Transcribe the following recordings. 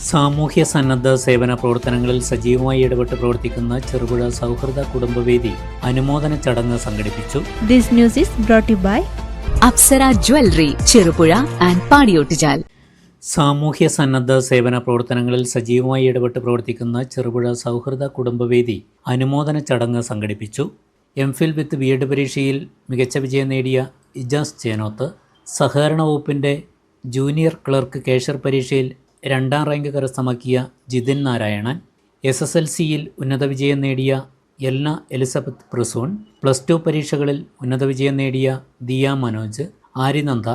സാമൂഹ്യ സന്നദ്ധ സേവന പ്രവർത്തനങ്ങളിൽ സജീവമായി ഇടപെട്ട് പ്രവർത്തിക്കുന്ന ചെറുപുഴ സൗഹൃദ കുടുംബവേദി അനുമോദന ചടങ്ങ് സംഘടിപ്പിച്ചു. This news is brought to you by Apsara jewellery, Cherupuzha and Padiyottuchal. സാമൂഹ്യ സന്നദ്ധ സേവന പ്രവർത്തനങ്ങളിൽ സജീവമായി ഇടപെട്ട് പ്രവർത്തിക്കുന്ന ചെറുപുഴ സൗഹൃദ കുടുംബവേദി അനുമോദന ചടങ്ങ് സംഘടിപ്പിച്ചു. എംഫിൽ വിത്ത് ബിഎഡ് പരീക്ഷയിൽ മികച്ച വിജയം നേടിയ ഇജാസ് ചേനോത്ത്, സഹകരണ വകുപ്പിൻ്റെ ജൂനിയർ ക്ലർക്ക് കേഷർ പരീക്ഷയിൽ 2ാം റാങ്ക് കരസ്ഥമാക്കിയ ജിതിൻ നാരായണൻ, SSLCയിൽ ഉന്നത വിജയം നേടിയ എൽന എലിസബത്ത് പ്രസൂൺ, +2 പരീക്ഷകളിൽ ഉന്നത വിജയം നേടിയ ദിയ മനോജ്, ആര്യനന്ദ,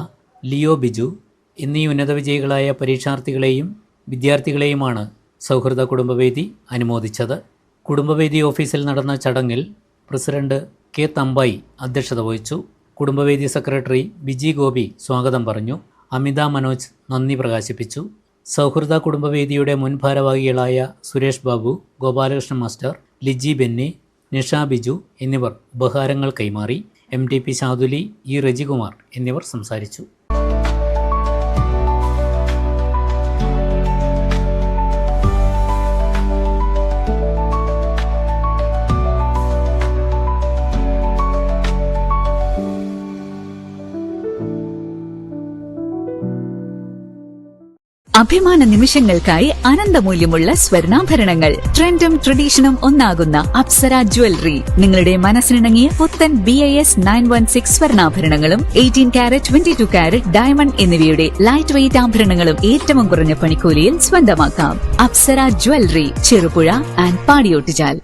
ലിയോ ബിജു എന്നീ ഉന്നത വിജയികളായ പരീക്ഷാർത്ഥികളെയും വിദ്യാർത്ഥികളെയുമാണ് സൗഹൃദ കുടുംബവേദി അനുമോദിച്ചത്. കുടുംബവേദി ഓഫീസിൽ നടന്ന ചടങ്ങിൽ പ്രസിഡന്റ് കെ തമ്പായി അധ്യക്ഷത വഹിച്ചു. കുടുംബവേദി സെക്രട്ടറി ബിജി ഗോപി സ്വാഗതം പറഞ്ഞു. അമിത മനോജ് നന്ദി പ്രകാശിപ്പിച്ചു. സൗഹൃദ കുടുംബവേദിയുടെ മുൻ ഭാരവാഹികളായ സുരേഷ് ബാബു, ഗോപാലകൃഷ്ണൻ മാസ്റ്റർ, ലിജി ബെന്നി, നിഷ ബിജു എന്നിവർ ഉപഹാരങ്ങൾ കൈമാറി. MTP ശാതുലി, ഇ റജികുമാർ എന്നിവർ സംസാരിച്ചു. അഭിമാന നിമിഷങ്ങൾക്കായി അനന്തമൂല്യമുള്ള സ്വർണ്ണാഭരണങ്ങൾ. ട്രെൻഡും ട്രഡീഷനും ഒന്നാകുന്ന അപ്സര ജ്വല്ലറി നിങ്ങളുടെ മനസ്സിനിണങ്ങിയ പുത്തൻ BIS 916 സ്വർണ്ണാഭരണങ്ങളും 18 കാരറ്റ് 22 കാരറ്റ് ഡയമണ്ട് എന്നിവയുടെ ലൈറ്റ് വെയ്റ്റ് ആഭരണങ്ങളും ഏറ്റവും കുറഞ്ഞ പണിക്കൂലിയിൽ സ്വന്തമാക്കാം. Apsara jewellery, Cherupuzha and Padiyottuchal.